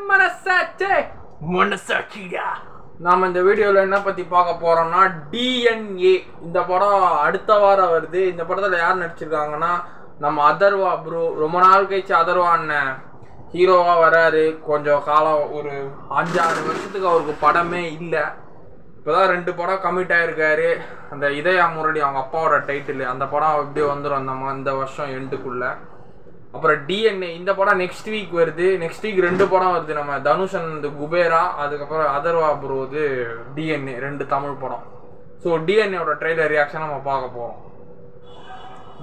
மனசாச்சே மனசாட்சியா. நாம இந்த வீடியோவில் என்ன பற்றி பார்க்க போகிறோம்னா DNA. இந்த படம் அடுத்த வாரம் வருது. இந்த படத்தில் யார் நடிச்சிருக்காங்கன்னா நம்ம அதர்வா ப்ரோ. ரொம்ப நாள் கழிச்சு அதர்வா அண்ணன் ஹீரோவாக வராரு. கொஞ்சம் காலம் ஒரு 5-6 வருஷத்துக்கு அவருக்கு படமே இல்லை. இப்போதான் 2 படம் கமிட் ஆகிருக்காரு. அந்த இதயா முரளி அவங்க அப்பாவோட டைட்டில், அந்த படம் எப்படியோ வந்துடும் இந்த வருஷம் எண்டுக்குள்ளே. அப்புறம் DNA இந்த படம் நெக்ஸ்ட் வீக் வருது. நெக்ஸ்ட் வீக் 2 படம் வருது. நம்ம தனுஷன் இந்த குபேரா, அதுக்கப்புறம் அதர்வா ப்ரோது DNA, 2 தமிழ் படம். ஸோ DNAவோட ட்ரெய்லர் ரியாக்ஷன் நம்ம பார்க்க போகிறோம்.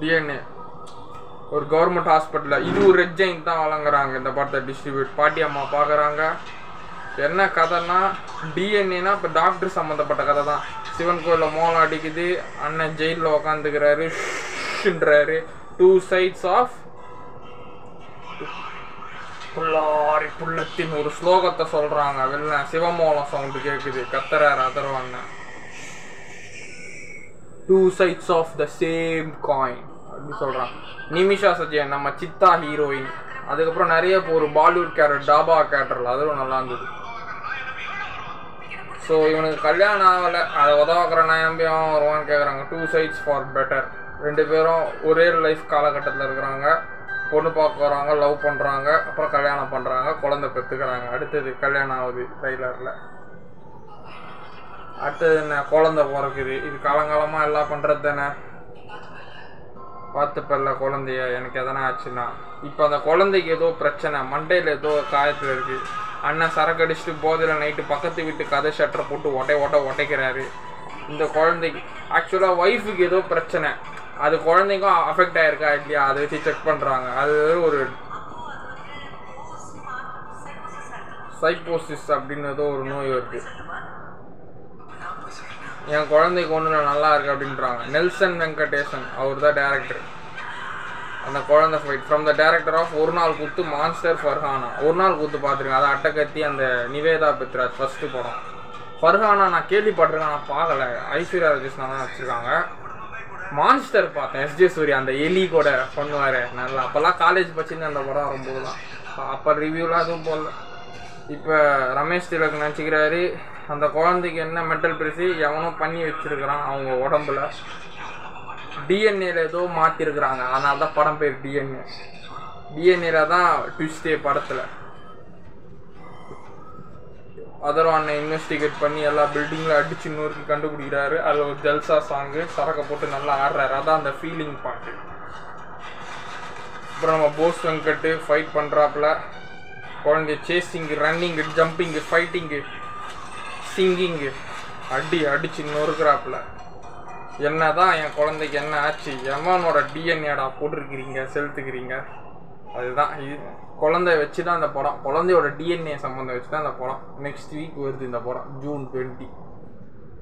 DNA ஒரு கவர்மெண்ட் ஹாஸ்பிட்டலில் இது ஒரு ரெட் ஜெயின் தான் வழங்குறாங்க இந்த படத்தை டிஸ்ட்ரிபியூட். பாட்டி அம்மா பார்க்குறாங்க. என்ன கதைன்னா DNAனா இப்போ டாக்டர் சம்மந்தப்பட்ட கதை தான். சிவன் கோயிலில் மோளம் அடிக்குது, அண்ணன் ஜெயிலில் உக்காந்துக்கிறாரு. 2 sides ஆஃப் புல்லாரி புள்ளத்தின் ஒரு ஸ்லோகத்தை சொல்கிறாங்க. வெளில சிவமோளம் சவுண்டு கேட்குது, கத்துறாரு அதர்வாங்க. 2 sides of the same coin அப்படி சொல்கிறாங்க. நிமிஷா சஜயன் நம்ம சித்தா ஹீரோயின். அதுக்கப்புறம் நிறைய ஒரு பாலிவுட் கேரக்டர் டாபா கேரக்டரில் அதுவும் நல்லா இருந்தது. ஸோ இவனுக்கு கல்யாணம் ஆகலை, அதை உதவாக்குற நம்பியும் வருவான்னு கேட்குறாங்க. 2 sides ஃபார் பெட்டர். 2 பேரும் ஒரே லைஃப் காலகட்டத்தில் இருக்கிறாங்க. பொண்ணு பார்க்க வராங்க, லவ் பண்ணுறாங்க, அப்புறம் கல்யாணம் பண்ணுறாங்க, குழந்தை பெற்றுக்கிறாங்க. அடுத்தது கல்யாணம் ஆகுது ட்ரைலரில். அடுத்தது என்ன, குழந்தை பிறக்குது. இது காலங்காலமாக எல்லாம் பண்ணுறது தானே. பார்த்துப்பல்ல குழந்தைய, எனக்கு எதனா ஆச்சுன்னா. இப்போ அந்த குழந்தைக்கு ஏதோ பிரச்சனை, மண்டையில் ஏதோ காயத்தில் இருக்குது. அண்ணன் சரக்கு அடிச்சுட்டு போதையில் நைட்டு பக்கத்து வீட்டு கதை ஷட்டரை போட்டு உடைக்கிறாரு. இந்த குழந்தைக்கு ஆக்சுவலாக ஒய்ஃபுக்கு ஏதோ பிரச்சனை, அது குழந்தைக்கும் அஃபெக்ட் ஆகிருக்கா இல்லையா அதை வச்சு செக் பண்ணுறாங்க. அது ஒரு சைக்கோசிஸ் அப்படின்னு ஏதோ ஒரு நோய் வருது. என் குழந்தைக்கு ஒன்று நல்லா இருக்கு அப்படின்றாங்க. நெல்சன் வெங்கடேசன் அவர் தான் டேரக்டர். அந்த குழந்தை fight from the director of ஒரு நாள் கூத்து மான்ஸ்டர் ஃபர்ஹானா. ஒரு நாள் கூத்து பார்த்துருக்கேன், அதை அட்டகத்தி அந்த நிவேதா பெத்ராஜ் ஃபஸ்ட்டு படம். ஃபர்ஹானா நான் கேள்விப்பட்டிருக்கேன், நான் பார்க்கல. ஐஸ்வர்யா ராஜேஷ் தான் வச்சுருக்காங்க. மான்ஸ்டர் பார்த்தேன், SJ சூர்யா அந்த எலி கூட பண்ணுவார் நல்லா. அப்போல்லாம் காலேஜ் படிச்சுன்னு அந்த படம் வரும்போது தான். அப்போ ரிவ்யூலாம் எதுவும் போடல. இப்போ ரமேஷ் திலக் நினச்சிக்கிறாரு அந்த குழந்தைக்கு என்ன மென்டல் பிரிசி எவனோ பண்ணி வச்சுருக்கிறான் அவங்க உடம்புல. DNAல ஏதோ மாற்றிருக்கிறாங்க, அதனால தான் படம் பேர் DNA. DNAல தான் ட்விஸ்டே படத்தில். அதர்வானை இன்வெஸ்டிகேட் பண்ணி எல்லா பில்டிங்கில் அடிச்சு நூறுக்கு கண்டுபிடிக்கிறாரு. அதில் ஒரு ஜல்சா சாங்கு, சரக்கை போட்டு நல்லா ஆடுறாரு. அதான் அந்த ஃபீலிங் பாட்டு. அப்புறம் நம்ம போஸ் வெங்கட்டு ஃபைட் பண்ணுறாப்புல. குழந்தைய chasing, running, jumping, fighting, singing, அடிச்சு நொறுக்கிறாப்புல. என்ன தான் என் குழந்தைக்கு என்ன ஆச்சு, எவனோட DNAடா போட்டிருக்கிறீங்க செலுத்துக்கிறீங்க. அதுதான் இது குழந்தைய வச்சு தான் அந்த படம், குழந்தையோட DNA சம்மந்தம் வச்சு தான் அந்த படம். நெக்ஸ்ட் வீக் வருது இந்த படம், June 20.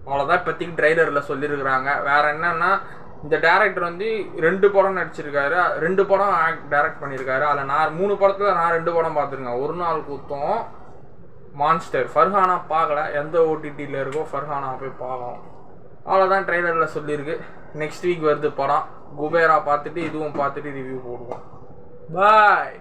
அவ்வளோதான் இப்போதைக்கு ட்ரைலரில் சொல்லியிருக்கிறாங்க. வேறு என்னன்னா இந்த டேரக்டர் வந்து 2 படம் நடிச்சிருக்காரு, 2 படம் டைரக்ட் பண்ணியிருக்காரு. அதில் நான் 3 படத்தில் நான் 2 படம் பார்த்துருக்கேன். ஒரு நாள் கூத்தம், மான்ஸ்டர். ஃபர்ஹானா பார்க்கல, எந்த OTTயில் இருக்கோ ஃபர்ஹானா போய் பார்க்கலாம். அவ்வளோதான் ட்ரெய்லரில் சொல்லியிருக்கு. நெக்ஸ்ட் வீக் வருது படம். குபேரா பார்த்துட்டு இதுவும் பார்த்துட்டு ரிவ்யூ போடுவோம். பாய்.